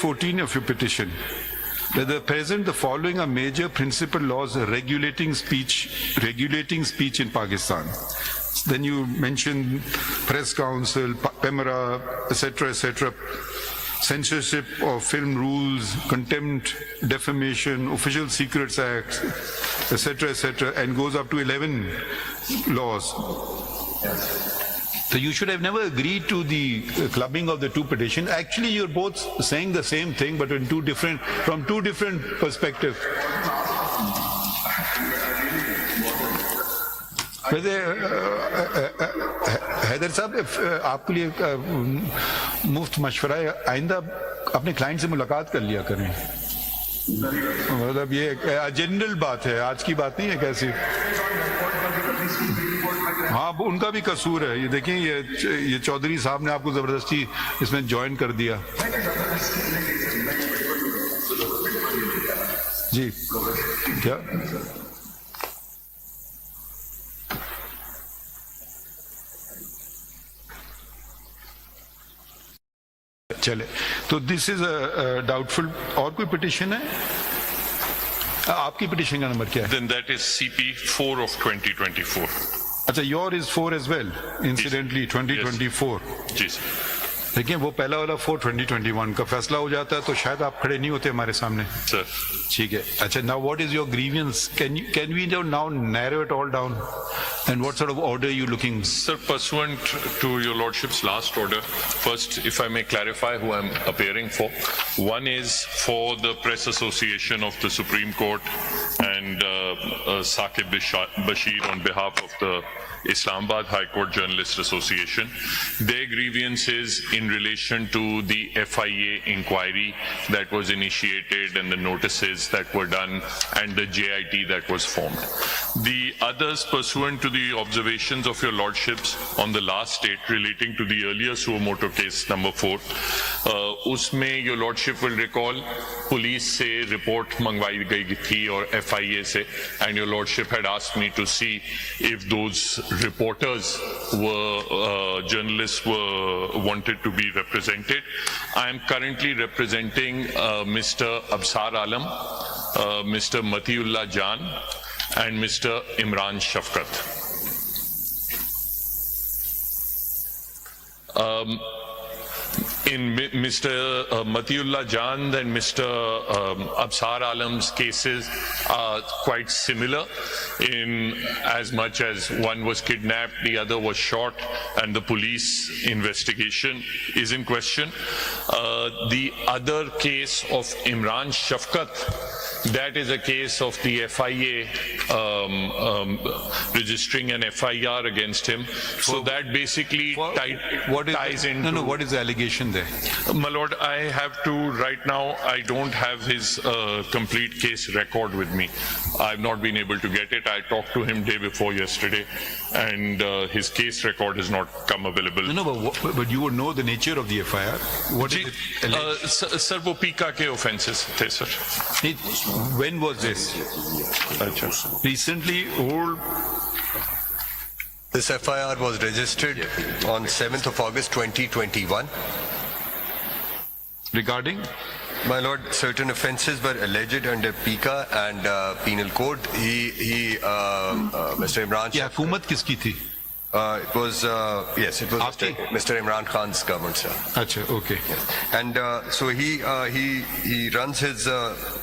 14 of your petition, that the present the following are major principal laws regulating speech in Pakistan. Then you mention press council, PEMRA, etc., censorship of film rules, contempt, defamation, Official Secrets Act, etc., and goes up to 11 laws. So you should have never agreed to the clubbing of the two petitions. Actually, you're both saying the same thing, but from two different perspectives. वैसे हैदर साहब आपके लिए मुफ्त मशवरा है, आइंदा अपने client से मुलाकात कर लिया करें. मतलब ये जनरल बात है, आज की बात नहीं है कैसी. हाँ, उनका भी कसूर है. ये देखें, ये चौधरी साहब ने आपको जबरदस्ती इसमें ज्वाइन कर दिया. जी क्या चले. तो दिस इज डाउटफुल. और कोई पिटिशन है? आपकी पिटिशन का नंबर क्या है? Then that is CP 4 of 2024. अच्छा, your is 4 as well, incidentally 2024. जी सर. देखिए, वो पहला वाला 4 2021 का फैसला हो जाता है तो शायद आप खड़े नहीं होते हमारे सामने. सर ठीक है. अच्छा, now what is your grievance? Can we now narrow it all down? And what sort of order are you looking? Sir, pursuant to your lordship's last order, first, if I may clarify who I'm appearing for. One is for the Press Association of the Supreme Court and Saqib Bashir on behalf of the Islamabad High Court Journalist Association. Their grievance is in relation to the FIA inquiry that was initiated and the notices that were done and the JIT that was formed. The others, pursuant to the observations of your lordships on the last date relating to the earlier suo motu case number 4, उसमें your lordship will recall police से report मंगवाई गई थी और FIA से, and your lordship had asked me to see if those reporters were journalists were wanted to be represented. I am currently representing Mr. Absar Alam, Mr. Matiullah Jan and Mr. Imran Shafkat. In Mr. Matiullah Jan and Mr. Absar Alam's cases are quite similar in as much as one was kidnapped, the other was shot, and the police investigation is in question. The other case of Imran Shafkat, that is a case of the FIA registering an FIR against him. So that basically ties into... No, what is the allegation there? My lord, I have to, right now, I don't have his complete case record with me. I've not been able to get it. I talked to him day before yesterday, and his case record has not come available. No, but you would know the nature of the FIR. What is it? Sir, वो PECA के offenses थे, sir. When was this? Recently, old. This FIR was registered on 7th of August 2021. Regarding? My lord, certain offences were alleged under PECA and Penal Code. Mr. Imran. Yeah, हुकूमत किसकी थी? It was it was Mr. Imran Khan's government, sir. Achha, okay. Yes. And so he runs his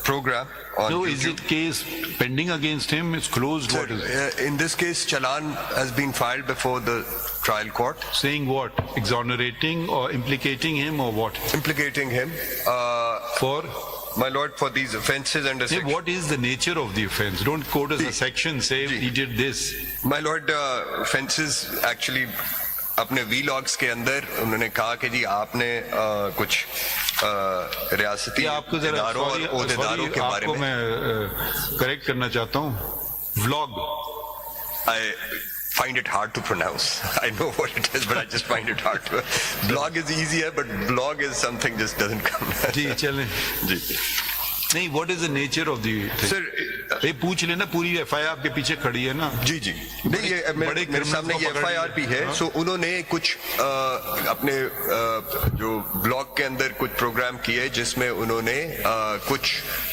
program on So YouTube. is it case pending against him? It's closed? Sir, What is it? in this case, Challan has been filed before the trial court. Saying what? Exonerating or implicating him or what? Implicating him. For? My lord, for these offences under Hey, section... what is the nature of the offence? Don't quote us a section, say he did this. My lord, offences actually अपने vlogs के अंदर उन्होंने कहा कि जी आपने कुछ रियासती इदारों और ओहदेदारों के बारे में... आपको मैं करेक्ट करना चाहता हूँ. Vlog. I find it hard to pronounce. I know what it is, but I just find it hard to... Blog is easier, but blog is something just doesn't come. जी चलें. जी. नहीं, what is the nature of the thing? Sir, ये पूछ लेना, पूरी FIA आपके पीछे खड़ी है ना। जी जी, नहीं ये मेरे सामने ये FIR भी है। सो उन्होंने कुछ अपने जो ब्लॉग के अंदर कुछ प्रोग्राम किए जिसमें उन्होंने कुछ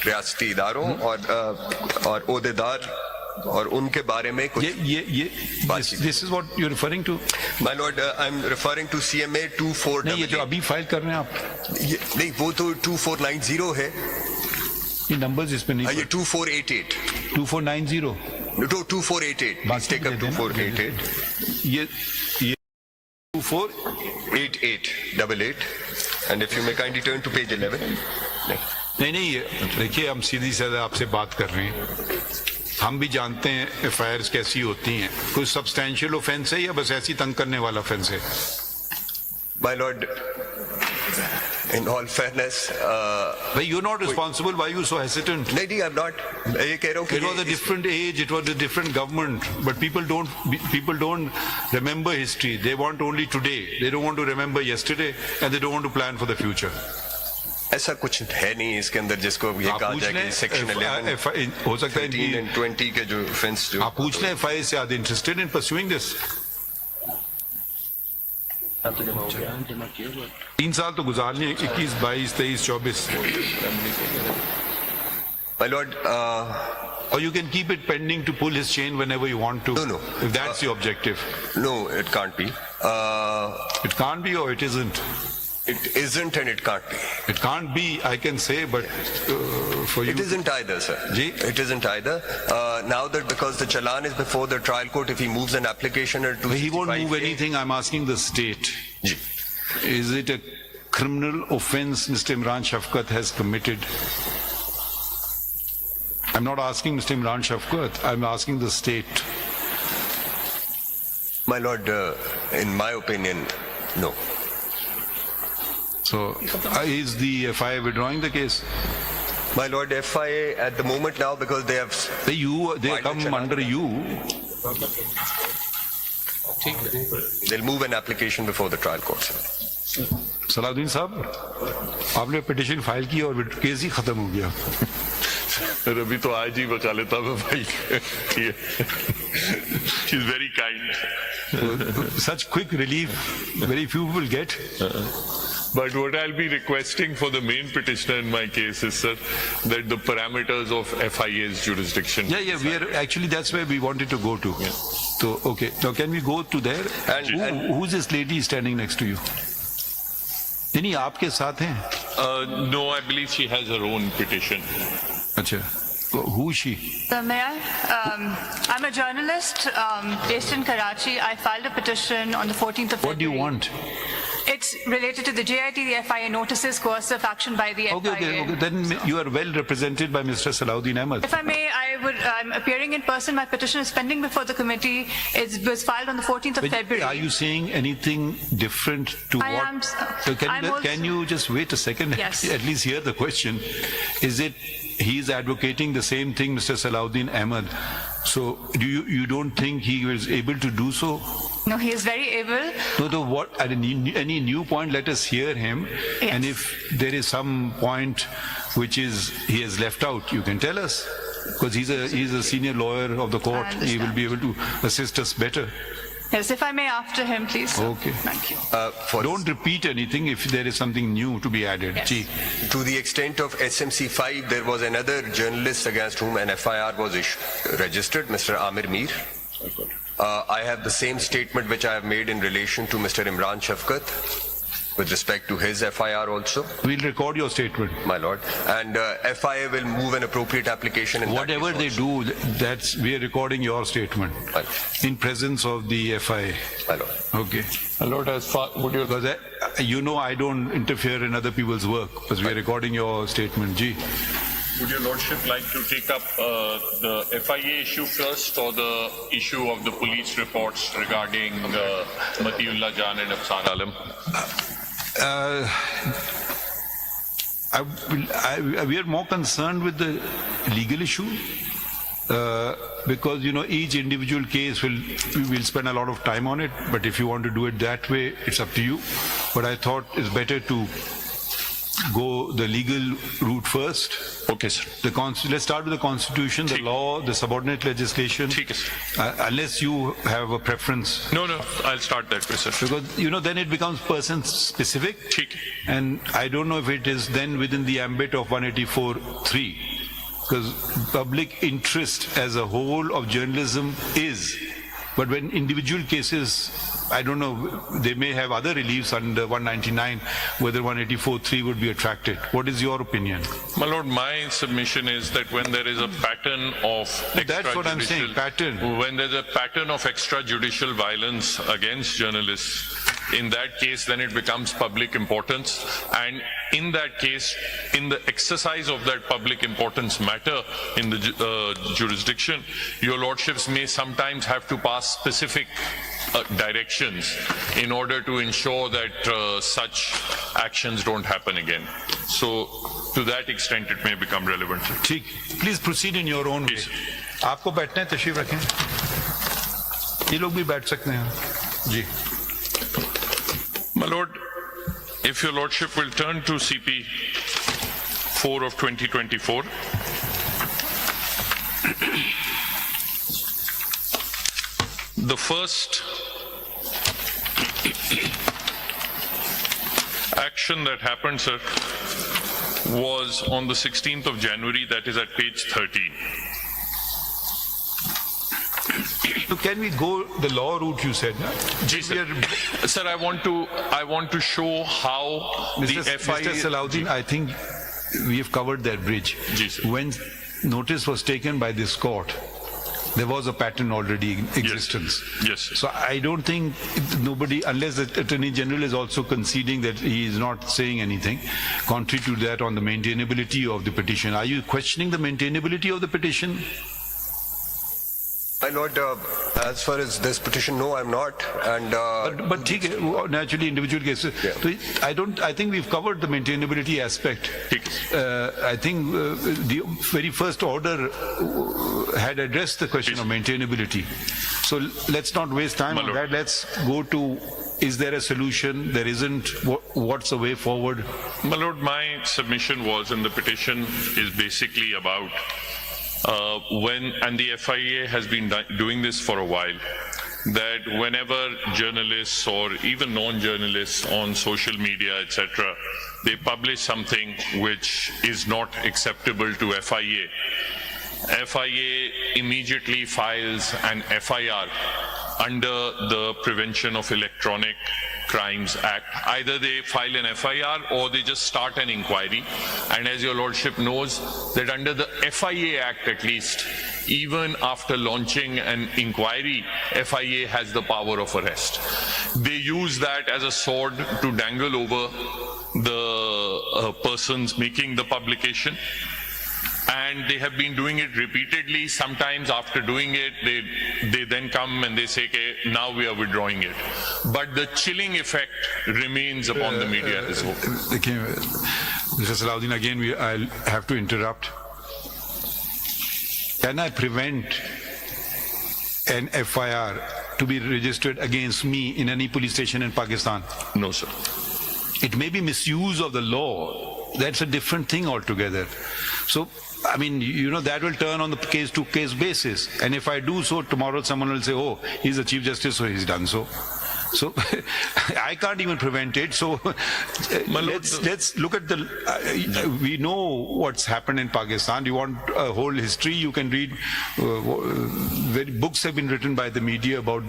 रियासती इदारों और ओहदेदार और उनके बारे में कुछ this is what you're referring to? My lord, I'm referring to CMA 2488। नहीं, ये जो अभी फाइल कर रहे हैं आप, नहीं वो तो 2490 है, ये नंबर्स इस पे नहीं, ये 2488 2490 तो 2488 please take up 2488 ये 2488 and if you may kindly turn to page 11। नहीं देखिए, हम सीधी साधा आपसे बात कर रहे हैं, हम भी जानते हैं FIRs कैसी होती हैं। कोई सब्सटैंशियल ऑफेंस है या बस ऐसी तंग करने वाला ऑफेंस है? My lord, in all fairness, But you're not responsible. Why are you so hesitant? नहीं, I'm not। ये कह रहा हूँ कि It was a different age, it was a different government, but people don't remember history. They want only today. They don't want to remember yesterday, and they don't want to plan for the future. ऐसा कुछ है नहीं इसके अंदर जिसको ये कहा जाए कि सेक्शन 11 हो सकता है 13 and 20 के जो offense जो आप पूछ लें FIA से, are they interested in pursuing this? 3 साल तो गुजार लिए, 21, 22, 23, 24, My lord, or you can keep it pending to pull his chain whenever you want to. No. If that's the objective. No, it can't be। It can't be or it isn't. It isn't and it can't be। It can't be, I can say, but for you. It isn't either, sir। Ji? It isn't either। Now that because the challan is before the trial court, if he moves an application or He won't move 265A anything. I'm asking the state. Ji। Is it a criminal offense Mr. Imran Shafkat has committed? I'm not asking Mr. Imran Shafkat. I'm asking the state. My lord, in my opinion, no। So, is the FIA withdrawing the case? My lord, FIA at the moment now, because they have They come under you. they'll move an application before the trial court, sir। Salauddin साहब, आपने petition file की और case ही खत्म हो गया। अभी तो आज ही वकालता में फाइल की है। She's very kind। Such quick relief, very few people get. But what I'll be requesting for the main petitioner in my case is, sir, that the parameters of FIA's jurisdiction. Yeah, we are actually, that's where we wanted to go to. Yeah. So, okay, now can we go to there? And- Who's this lady standing next to you? नहीं, आपके साथ हैं? No, I believe she has her own petition. अच्छा, who is she? May I? I'm a journalist based in Karachi. I filed a petition on the 14th of What do you February. want? It's related to the JIT, the FIA notices, coercive action by the FIA. Okay, then you are well represented by Mr. Salahuddin Ahmed. If I may, I'm appearing in person. My petition is pending before the committee. It was filed on the 14th of But February. are you saying anything different to I what? am, So can you just wait a second? Yes. At least hear the question. Is it he's advocating the same thing, Mr. Salahuddin Ahmed? So you don't think he was able to do so? No, he is very able. No, what? At any new point, let us hear him. Yes. And if there is some point which is he has left out, you can tell us, because he's a senior lawyer of the court. I He will understand. be able to assist us better. Yes, if I may, after him, please. Okay. Thank you. Don't repeat anything if there is something new to be added. Yes. Gee. To the extent of SMC 5, there was another journalist against whom an FIR was registered, Mr. Amir Mir. I have the same statement which I have made in relation to Mr. Imran Shafkat with respect to his FIR also, We'll record your statement. my lord. And FIA will move an appropriate application in that Whatever they case also, do, we are recording your statement my in presence of the FIA. my lord. Okay. My lord, as far would you? Because I don't interfere in other people's work, because we are recording your statement. Gee. Would your lordship like to take up the FIA issue first, or the issue of the police reports regarding Matiullah Jan and Afsan Alam? We are more concerned with the legal issue, because each individual case we'll spend a lot of time on it. But if you want to do it that way, it's up to you. But I thought it's better to go the legal route first. Okay, sir. Let's start with the Constitution, the law, the subordinate legislation. ठीक है, sir. Unless you have a preference. No, I'll start that way, sir. Because, then it becomes person-specific. ठीक है. And I don't know if it is then within the ambit of 184(3). Because public interest as a whole of journalism is. But when individual cases, I don't know, they may have other reliefs under 199, whether 184(3) would be attracted. What is your opinion? My lord, my submission is that when there is a pattern of That's what I'm saying, pattern. When there's a pattern of extrajudicial violence against journalists, in that case, then it becomes public importance. And in that case, in the exercise of that public importance matter in the jurisdiction, your lordships may sometimes have to pass specific directions in order to ensure that such actions don't happen again. So, to that extent, it may become relevant. ठीक, please proceed in your own way. आपको बैठना है, तशरीफ रखें. ये लोग भी बैठ सकते हैं. जी. My lord, if your lordship will turn to CP 4 of 2024. The first action that happened, sir, was on the 16th of January, that is at page 13. So can we go the law route you said? Na? Ji, sir. Sir, I want to show how Mr. the FIA... Mr. Salahuddin, I think we have covered that bridge. Ji, sir. When notice was taken by this court, there was a pattern already in existence. Yes. So I don't think nobody, unless the Attorney General is also conceding that he is not saying anything, contrary to that on the maintainability of the petition. Are you questioning the maintainability of the petition? My lord, as far as this petition, no, I'm not. And but ठीक है, naturally individual cases. Yeah. So I think we've covered the maintainability aspect. I think the very first order had addressed the question of maintainability. So let's not waste time on that. Let's go to, is there a solution? There isn't. What's the way forward? My lord, my submission was, and the petition is basically about and the FIA has been doing this for a while, that whenever journalists or even non-journalists on social media, etc., they publish something which is not acceptable to FIA, FIA immediately files an FIR under the Prevention of Electronic Crimes Act. Either they file an FIR or they just start an inquiry. And as your lordship knows, that under the FIA Act at least, even after launching an inquiry, FIA has the power of arrest. They use that as a sword to dangle over the persons making the publication. And they have been doing it repeatedly. Sometimes after doing it, they then come and they say, okay, now we are withdrawing it. But the chilling effect remains upon the media as well. Mr. Salahuddin, again, I'll have to interrupt. Can I prevent an FIR to be registered against me in any police station in Pakistan? No, sir. It may be misuse of the law. That's a different thing altogether. So, I mean, that will turn on the case-to-case basis. And if I do so, tomorrow someone will say, oh, he's the Chief Justice, so he's done so. So I can't even prevent it. So let's look at the. We know what's happened in Pakistan. You want a whole history? You can read. Books have been written by the media about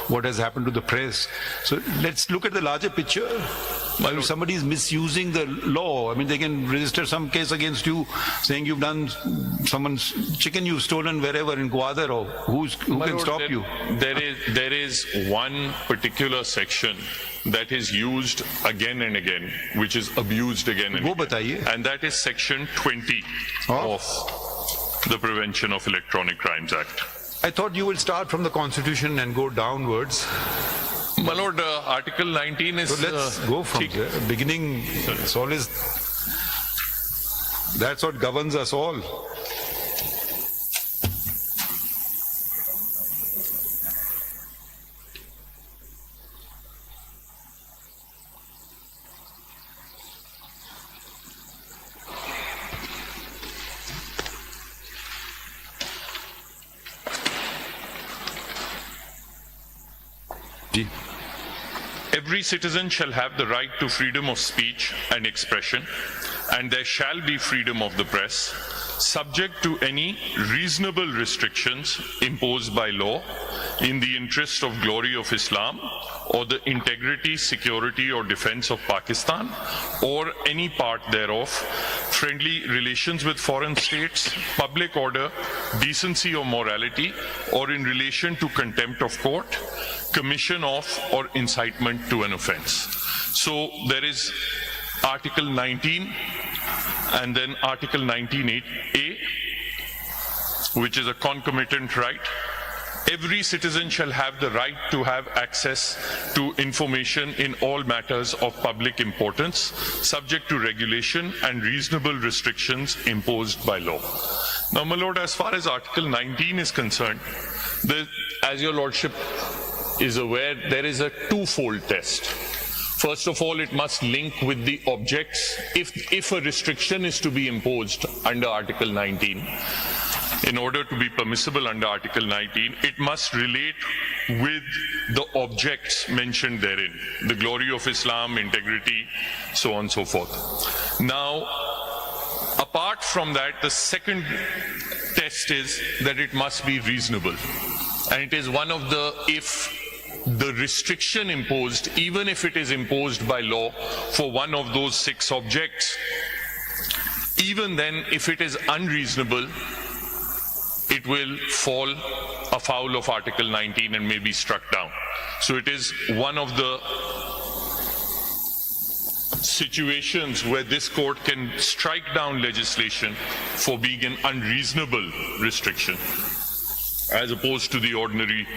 what has happened to the press. So let's look at the larger picture. If somebody is misusing the law, I mean, they can register some case against you, saying you've done someone's chicken you've stolen wherever in Gwadar, or who can stop you? There is one particular section that is used again and again, which is abused again and again. And that is section 20 of the Prevention of Electronic Crimes Act. I thought you will start from the Constitution and go downwards. My lord, Article 19 is... So let's go from the beginning. It's always... That's what governs us all. Every citizen shall have the right to freedom of speech and expression, and there shall be freedom of the press, subject to any reasonable restrictions imposed by law in the interest of glory of Islam or the integrity, security or defense of Pakistan or any part thereof, friendly relations with foreign states, public order, decency or morality, or in relation to contempt of court, commission of or incitement to an offense. So there is Article 19 and then Article 19(8)(a), which is a concomitant right. Every citizen shall have the right to have access to information in all matters of public importance, subject to regulation and reasonable restrictions imposed by law. Now, my lord, as far as Article 19 is concerned, as your lordship is aware, there is a twofold test. First of all, it must link with the objects. If a restriction is to be imposed under Article 19, in order to be permissible under Article 19, it must relate with the objects mentioned therein, the glory of Islam, integrity, so on and so forth. Now, apart from that, the second test is that it must be reasonable. And it is one of the, if the restriction imposed, even if it is imposed by law for one of those 6 objects, even then, if it is unreasonable, it will fall afoul of Article 19 and may be struck down. So it is one of the situations where this court can strike down legislation for being an unreasonable restriction, as opposed to the ordinary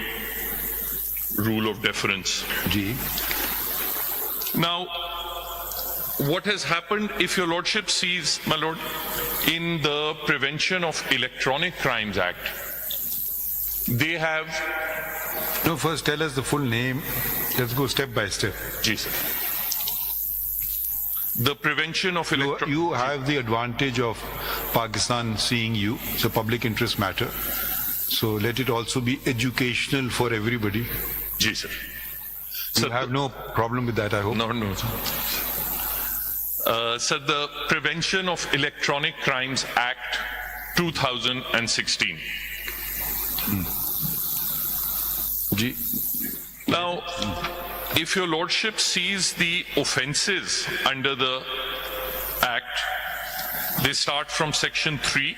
rule of deference. Now, what has happened, if your lordship sees, my lord, in the Prevention of Electronic Crimes Act, they have... No, first tell us the full name. Let's go step by step. Ji, sir. The Prevention of Electronic... You have the advantage of Pakistan seeing you. It's a public interest matter. So let it also be educational for everybody. Ji, sir. You have no problem with that, I hope? No, sir. Sir, the Prevention of Electronic Crimes Act 2016. Now, if your lordship sees the offences under the Act, they start from Section 3.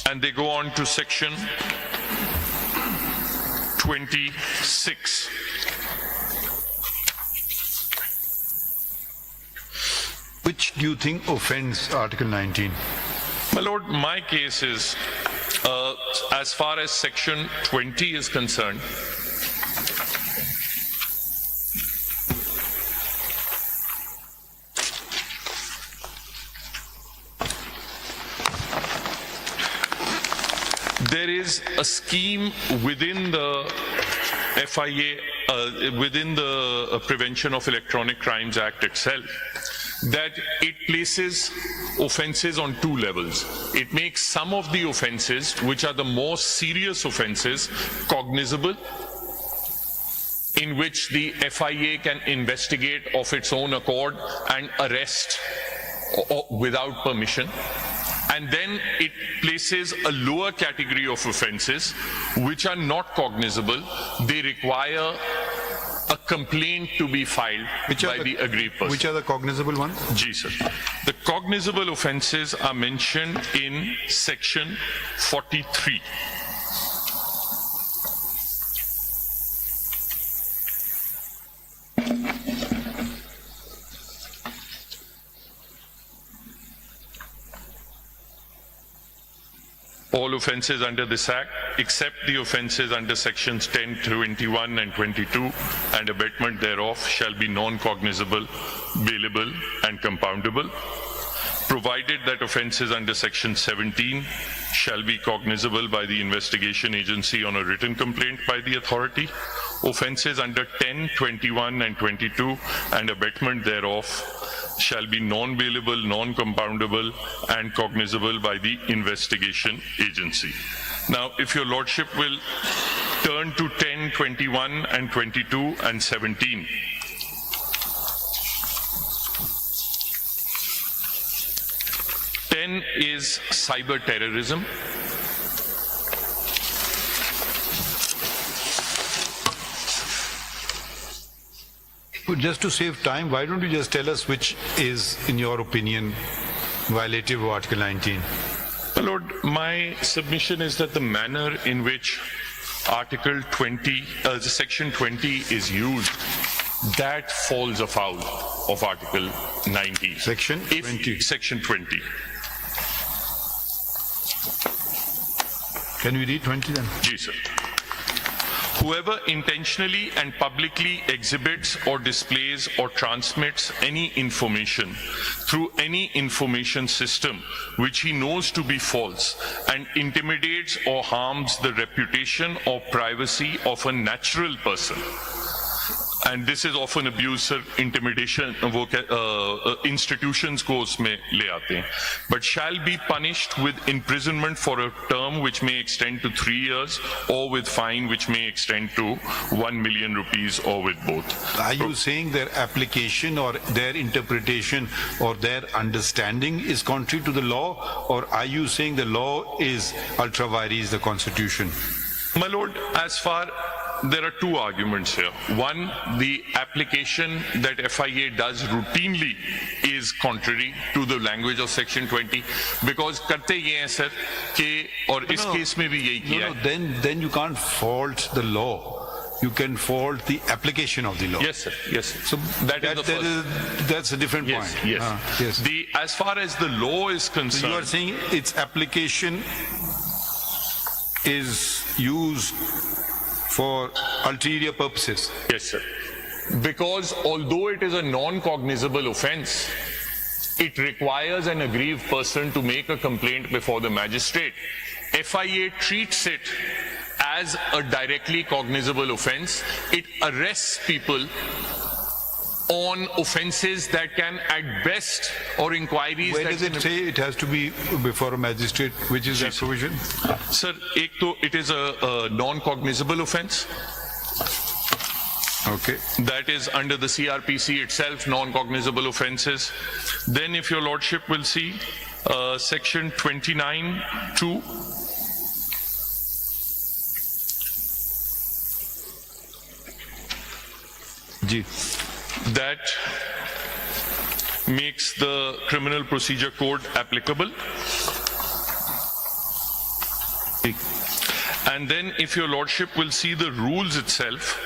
And they go on to Section 26. Which do you think offends Article 19? My lord, my case is, as far as Section 20 is concerned, there is a scheme within the FIA, within the Prevention of Electronic Crimes Act itself, that it places offences on 2 levels. It makes some of the offences, which are the more serious offences, cognizable, in which the FIA can investigate of its own accord and arrest without permission. And then it places a lower category of offences which are not cognizable. They require a complaint to be filed by the aggrieved person. Which are the cognizable ones? Ji, sir. The cognizable offences are mentioned in Section 43. All offences under this Act, except the offences under Sections 10, 21 and 22 and abatement thereof, shall be non-cognizable, bailable and compoundable, provided that offences under Section 17 shall be cognizable by the investigation agency on a written complaint by the authority, offences under 10, 21 and 22 and abatement thereof shall be non-bailable, non-compoundable and cognizable by the investigation agency. Now, if your lordship will turn to 10, 21 and 22 and 17. Is cyber terrorism. Just to save time, why don't you just tell us which is, in your opinion, violative of Article 19? My Lord, my submission is that the manner in which Article 20, Section 20 is used, that falls afoul of Article 19. Section 20. Section 20. Can we read 20 then? Ji, sir. Whoever intentionally and publicly exhibits or displays or transmits any information through any information system which he knows to be false and intimidates or harms the reputation or privacy of a natural person. And this is often abused, sir, intimidation, institutions को उसमें ले आते हैं. But shall be punished with imprisonment for a term which may extend to 3 years or with fine which may extend to 1 million rupees or with both. Are you saying their application or their interpretation or their understanding is contrary to the law, or are you saying the law is ultra vires the Constitution? My Lord, as far there are two arguments here. One, the application that FIA does routinely is contrary to the language of Section 20, because करते ये हैं sir कि और इस case में भी यही किया है. Then you can't fault the law. You can fault the application of the law. Yes, sir. Yes, sir. So that's a different yes, point. Yes. Yes. As far as the law is concerned, so you are saying its application is used for ulterior purposes. Yes, sir. Because although it is a non-cognizable offence, it requires an aggrieved person to make a complaint before the magistrate. FIA treats it as a directly cognizable offence. It arrests people on offences that can at best, or inquiries. Where does it say it has to be before a magistrate? Which is that provision? Sir, it is a non-cognizable offence. Okay. That is under the CRPC itself, non-cognizable offences. Then if your lordship will see section 29(2). Ji. That makes the Criminal Procedure Code applicable. And then if your lordship will see the rules itself,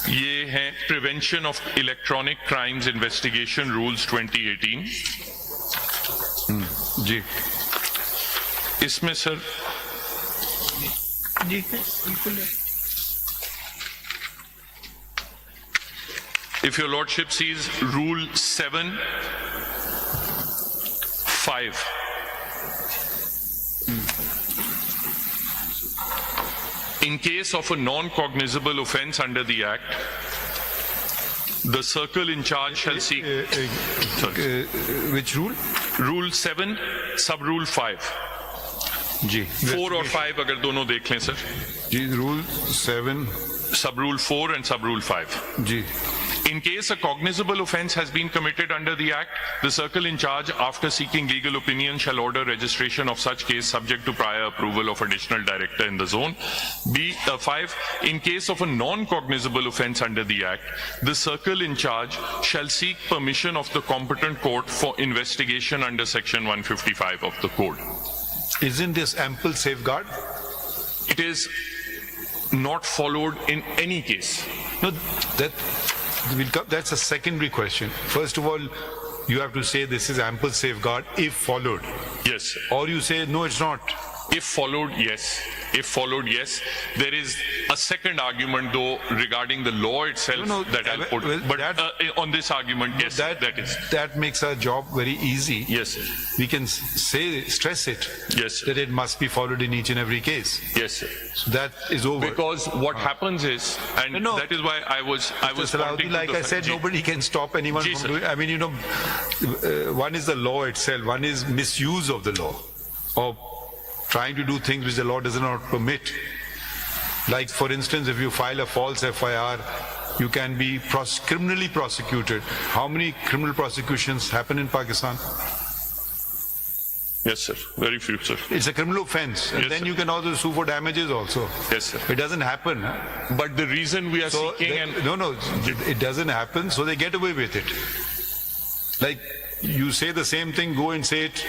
ये हैं Prevention of Electronic Crimes Investigation Rules 2018. जी. इसमें sir if your lordship sees Rule 7(5). In case of a non-cognizable offence under the Act, the circle in charge shall seek... Which rule? Rule 7, sub-rule 5. जी. 4 और 5 अगर दोनों देख लें सर. जी, Rule 7. Sub-rule 4 and sub-rule 5. जी. In case a cognizable offence has been committed under the Act, the circle in charge, after seeking legal opinion, shall order registration of such case subject to prior approval of additional director in the zone. 5. In case of a non-cognizable offence under the Act, the circle in charge shall seek permission of the competent court for investigation under Section 155 of the Code. Isn't this ample safeguard? It is not followed in any case. No, that's a secondary question. First of all, you have to say this is ample safeguard if followed. Yes, sir. Or you say, no, it's not. If followed, yes. If followed, yes. There is a second argument, though, regarding the law itself No, that I'll put. well, But that- on this argument, yes, that is. That makes our job very easy. Yes, sir. We can stress it. Yes, sir. That it must be followed in each and every case. Yes, sir. So that is over. Because what happens is, and No. that is why I was Mr. Salahuddin, pointing to like the I said, Ji. nobody can stop anyone Ji, from sir. doing. I mean, one is the law itself, one is misuse of the law, or trying to do things which the law does not permit. Like, for instance, if you file a false FIR, you can be criminally prosecuted. How many criminal prosecutions happen in Pakistan? Yes, sir. Very few, sir. It's a criminal offense, and Yes, then sir. you can also sue for damages also. Yes, sir. It doesn't happen. Huh? But the reason we are So seeking and no, it doesn't happen, so they get away with it. Like, you say the same thing, go and say it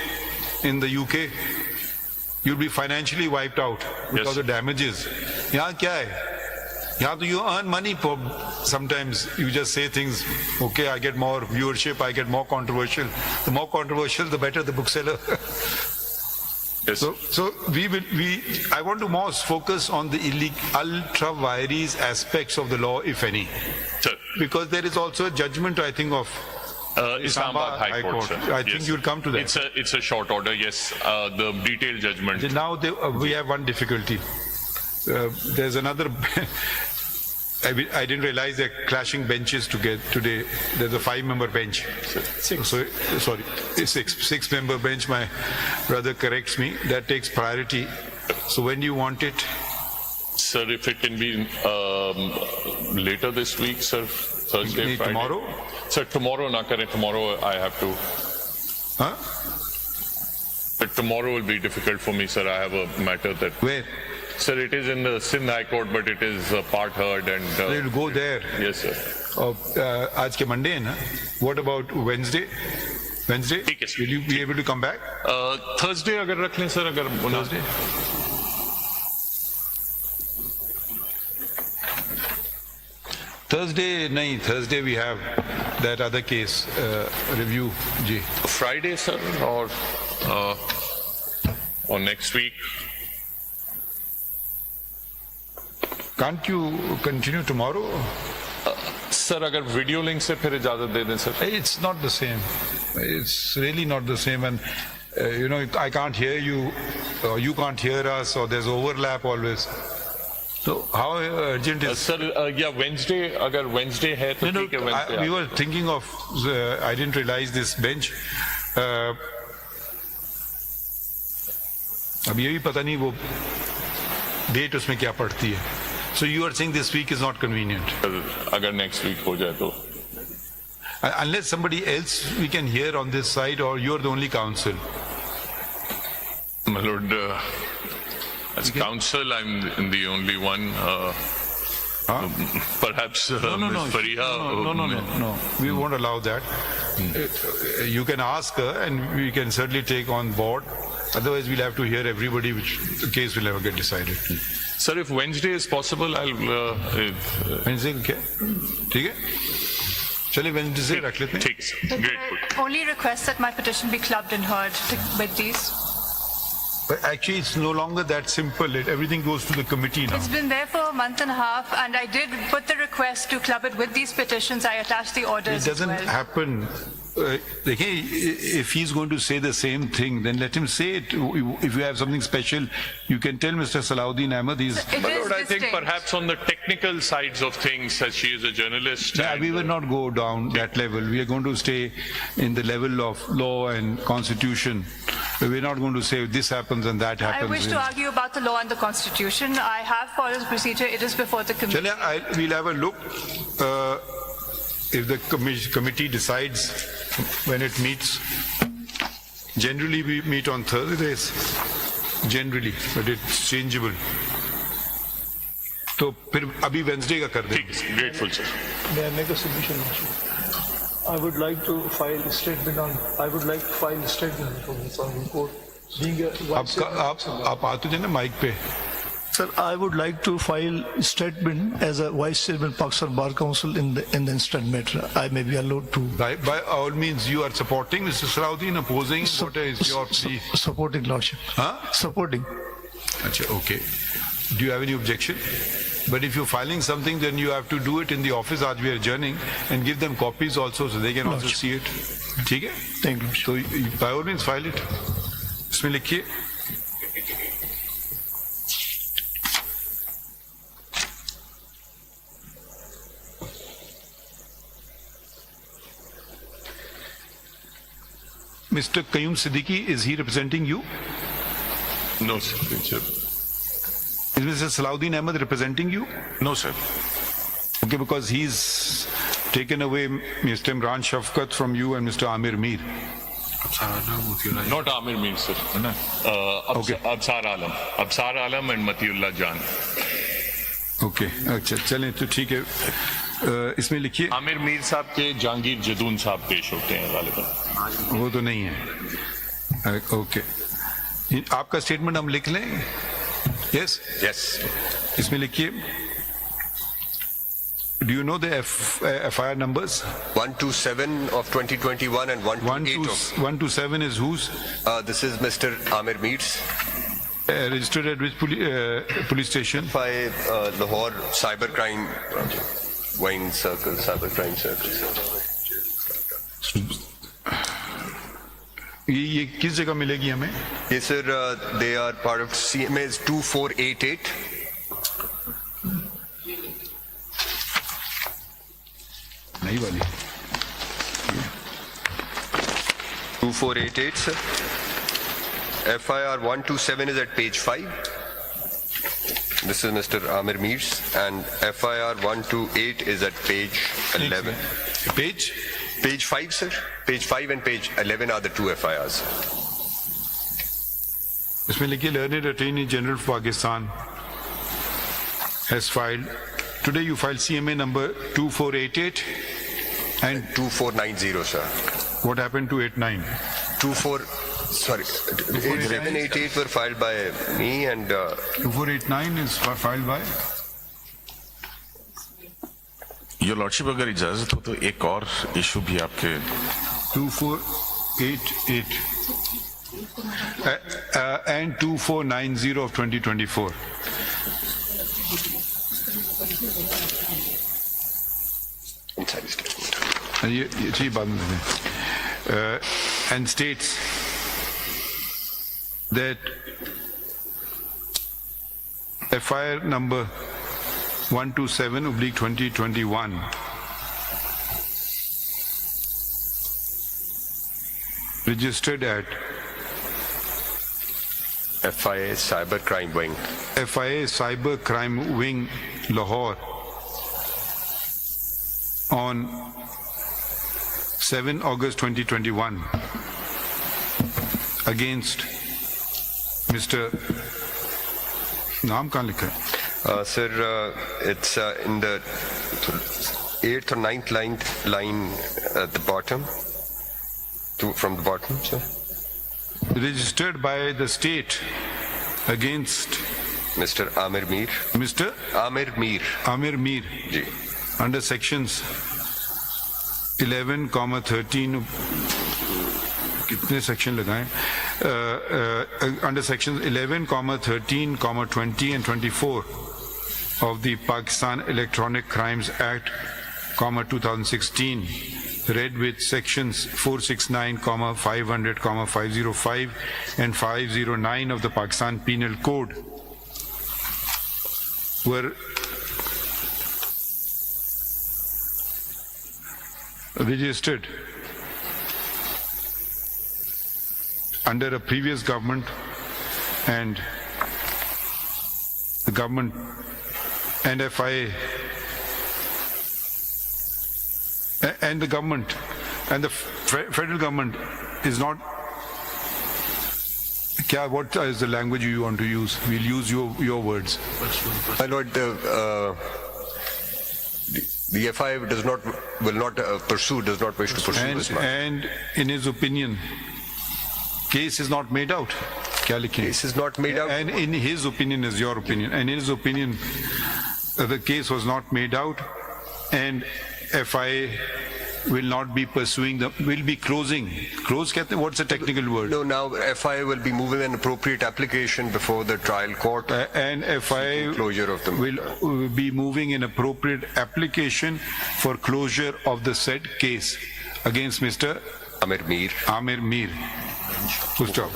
in the UK, you'll be financially wiped out because Yes. of damages. Yahan kya hai? Yahan to you earn money for, sometimes you just say things, okay, I get more viewership, I get more controversial. The more controversial, the better the bookseller. yes, So I want to more focus on the ultra vires aspects of the law, if any. sir. Because there is also a judgment, I think, of Islamabad High Court, sir. I think Yes. you'll come to that. It's a short order, yes. The detailed judgment. Now we have one difficulty. There's another. I didn't realize they're clashing benches today. There's a 5-member bench. Sorry, six-member bench. My brother corrects me. That takes priority. So when do you want it? Sir, if it can be later this week, sir, Thursday, Maybe Friday. tomorrow? Sir, tomorrow na kare. Tomorrow I have to. Huh? But tomorrow will be difficult for me, sir. I have a matter that. Where? Sir, it is in the Sindh High Court, but it is part heard and. We'll go there. Yes, sir. आज के Monday है ना? What about Wednesday? Wednesday? ठीक है, sir. Will you be able to come back? Thursday अगर रख लें, sir, अगर Thursday? Thursday we have that other case review. Ji. Friday, sir, or next week. Can't you continue tomorrow? Sir अगर video link से फिर इजाजत दे दें sir. It's not the same. It's really not the same, and I can't hear you, or you can't hear us, or there's overlap always. So how urgent is? Sir या Wednesday अगर Wednesday है तो ठीक है Wednesday. We were thinking of. I didn't realize this bench. अब ये भी पता नहीं वो डेट उसमें क्या पड़ती है. So you are saying this week is not convenient. अगर next week हो जाए तो. Unless somebody else we can hear on this side, or you're the only counsel. My lord, as counsel, I'm the only one. Perhaps Ms. Fariha. No. We won't allow that. You can ask her, and we can certainly take on board. Otherwise, we'll have to hear everybody, which the case will never get decided. Sir, if Wednesday is possible, I'll. Wednesday, okay? ठीक है? चलिए Wednesday रख लेते हैं. ठीक है, sir. Grateful. Only request that my petition be clubbed and heard with these. But actually, it's no longer that simple. Everything goes to the committee now. It's been there for a month and a half, and I did put the request to club it with these petitions. I attached the It orders as doesn't well. happen. If he's going to say the same thing, then let him say it. If you have something special, you can tell Mr. Salahuddin Ahmed. It My is lord, I think distinct. perhaps on the technical sides of things, as she is a journalist. Yeah, and, we will not go down that level. We are going to stay in the level of law and constitution. We're not going to say this happens and that I happens. wish to argue about the law and the constitution. I have followed the procedure. It is before the committee. Chale, we'll have a look. If the committee decides when it meets, generally we meet on Thursdays, generally, but it's changeable. तो फिर अभी Wednesday का कर दें. ठीक है, grateful, sir. May I make a submission also? I would like to file a statement from the Supreme Court. Being a vice chairman- आप आ तो जाए ना माइक पे. Sir, I would like to file a statement as a vice chairman Pakistan Bar Council in the instant matter. I may be allowed to. By all means, you are supporting Mr. Salahuddin, opposing. What is your plea? Supporting Lordship. Huh? Supporting. Achha, okay. Do you have any objection? But if you're filing something, then you have to do it in the office as we are adjourning and give them copies also so they can also see it. ठीक है? Thank you. So by all means file it. इसमें लिखिए. Mr. Qayyum Siddiqui, is he representing you? No, sir. Is Mr. Salahuddin Ahmed representing you? No, sir. Okay, because he's taken away Mr. Imran Shafkat from you and Mr. Amir Mir. Not Amir Mir, sir. Okay. Absar Alam and Matiullah Jan. Okay, अच्छा चलें तो ठीक है. इसमें लिखिए. आमिर मीर साहब के जहांगीर जदून साहब पेश होते हैं गालिबन. वो तो नहीं है. ओके. आपका स्टेटमेंट हम लिख लें. Yes. Yes. इसमें लिखिए. Do you know the FIR numbers? 127 of 2021 and 128 of... 127 is whose? This is Mr. Amir Meer's. Registered at which police station? By Lahore Cybercrime Wine Circle, Cybercrime Circle. ये किस जगह मिलेगी हमें? Yes, sir. They are part of CMA's 2488. नहीं वाली. 2488, sir. FIR 127 is at page 5. This is Mr. Amir Meer's, and FIR 128 is at page 11. Page? Page 5, sir. Page 5 and page 11 are the two FIRs. इसमें लिखिए Learned Attorney General of Pakistan has filed. Today you filed CMA number 2488 and 2490, sir. what happened to 89? 8788 were filed by me, and 2489 is filed by? Your lordship अगर इजाजत हो तो एक और issue भी आपके 2488 and 2490 of 2024. inside statement. ये चीज बाद में देखें. And states that FIR number 127/2021 registered at FIA Cybercrime Wing. FIA Cyber Crime Wing, Lahore, on 7 August 2021 against Mr. नाम कहाँ लिखा है? Sir, it's in the 8th or 9th line at the bottom. From the bottom, sir. Registered by the state against Mr. Amir Meer. Mr. Amir Meer. Amir Mir Ji. under sections 11,13 कितने section लगाएं? Under sections 11,13, 20 and 24 of the Pakistan Electronic Crimes Act, 2016, read with sections 469, 500, 505 and 509 of the Pakistan Penal Code were registered under a previous government, and the government and FIA and the government and the federal government is not. What is the language you want to use? We'll use your words. My lord, the FIA does not wish to pursue this matter. And in his opinion, case is not made out. क्या लिखें? Case is not made out. And in his opinion is your opinion. And in his opinion, the case was not made out, and FIA will not be pursuing the, will be closing. Close कहते हैं, what's the technical word? No, now FIA will be moving an appropriate application before the trial court. And FIA Closure of the will be moving an appropriate application for closure of the said case against Mr. Amir Mir. Amir Mir. Full stop.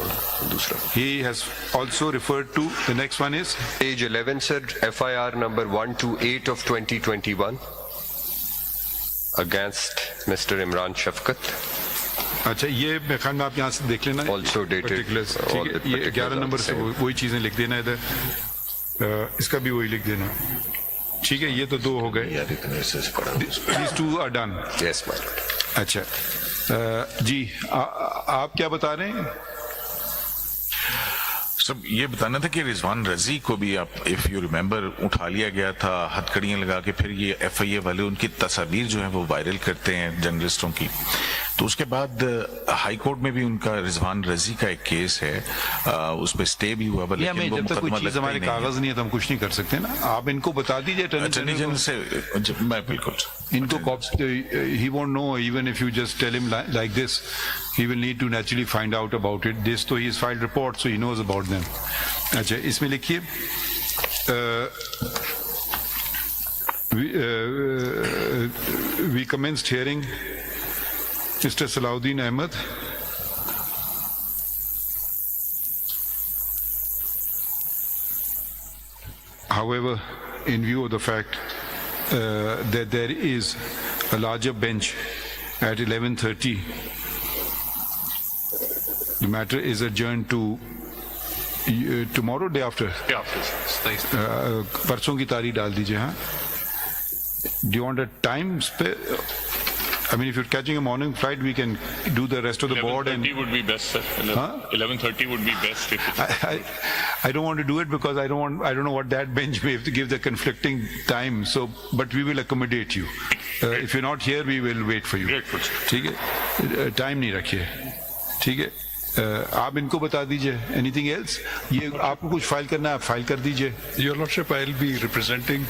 He has also referred to, the next one is? Page 11, sir, FIR number 128 of 2021 against Mr. Imran Shafkat. अच्छा ये मेरे ख्याल में आप यहाँ से देख लेना Also dated, particulars, all ठीक the है, ये 11 नंबर से particulars वही चीजें लिख देना इधर, इसका भी वही लिख देना, ठीक है, ये तो दो हो गए, these two are done. Yes, my lord. अच्छा जी आप क्या बता रहे हैं? सब ये बताना था कि रिजवान रजी को भी आप इफ यू रिमेम्बर उठा लिया गया था हथकड़ियां लगा के, फिर ये FIA वाले उनकी तस्वीर जो है वो वायरल करते हैं जर्नलिस्टों की, तो उसके बाद हाई कोर्ट में भी उनका रिजवान रजी का एक केस है, उस पर स्टे भी हुआ, लेकिन वो जब तक कोई चीज हमारे कागज नहीं है तो हम कुछ नहीं कर सकते ना, आप इनको बता दीजिए अटॉर्नी जनरल से, मैं बिल्कुल इनको he won't know even if you just tell him like this, he will need to naturally find out about it, this तो he has filed report so he knows about them. अच्छा इसमें लिखिए we commenced hearing Mr. Salahuddin Ahmed. However, in view of the fact that there is a larger bench at 11:30, the matter is adjourned to tomorrow, day after. Yeah, please. परसों की तारीख डाल दीजिए, हाँ. Do you want a time? I mean, if you're catching a morning flight, we can do the rest of the board. 11:30 would be best, sir. 11:30 would be best if I don't want to do it because I don't know what that bench may have to give the conflicting time. So, but we will accommodate you. If you're not here, we will wait for you. Grateful, sir. ठीक है, time नहीं रखिए, ठीक है. आप इनको बता दीजिए. Anything else? ये आपको कुछ फाइल करना है, आप फाइल कर दीजिए. Your Lordship, I'll be representing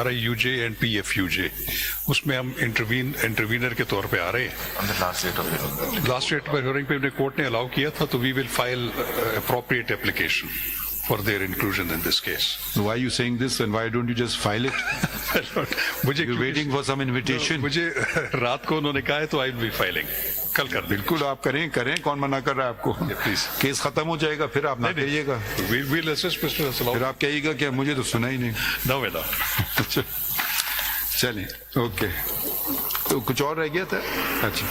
RIUJ and PFUJ. उसमें हम intervener के तौर पे आ रहे हैं. Last date पर hearing पे कोर्ट ने allow किया था, तो we will file appropriate application for their inclusion in this case. Why are you saying this and why don't you just file it? You're waiting for some invitation. मुझे रात को उन्होंने कहा है तो I will be filing. कल कर देंगे. बिल्कुल आप करें, कौन मना कर रहा है आपको? please. केस खत्म हो जाएगा, फिर आप ना कहिएगा. We'll assist Mr. Salahuddin. फिर आप कहिएगा कि मुझे तो सुना ही नहीं. No, my lord. चलिए, ओके. तो कुछ और रह गया था? अच्छा.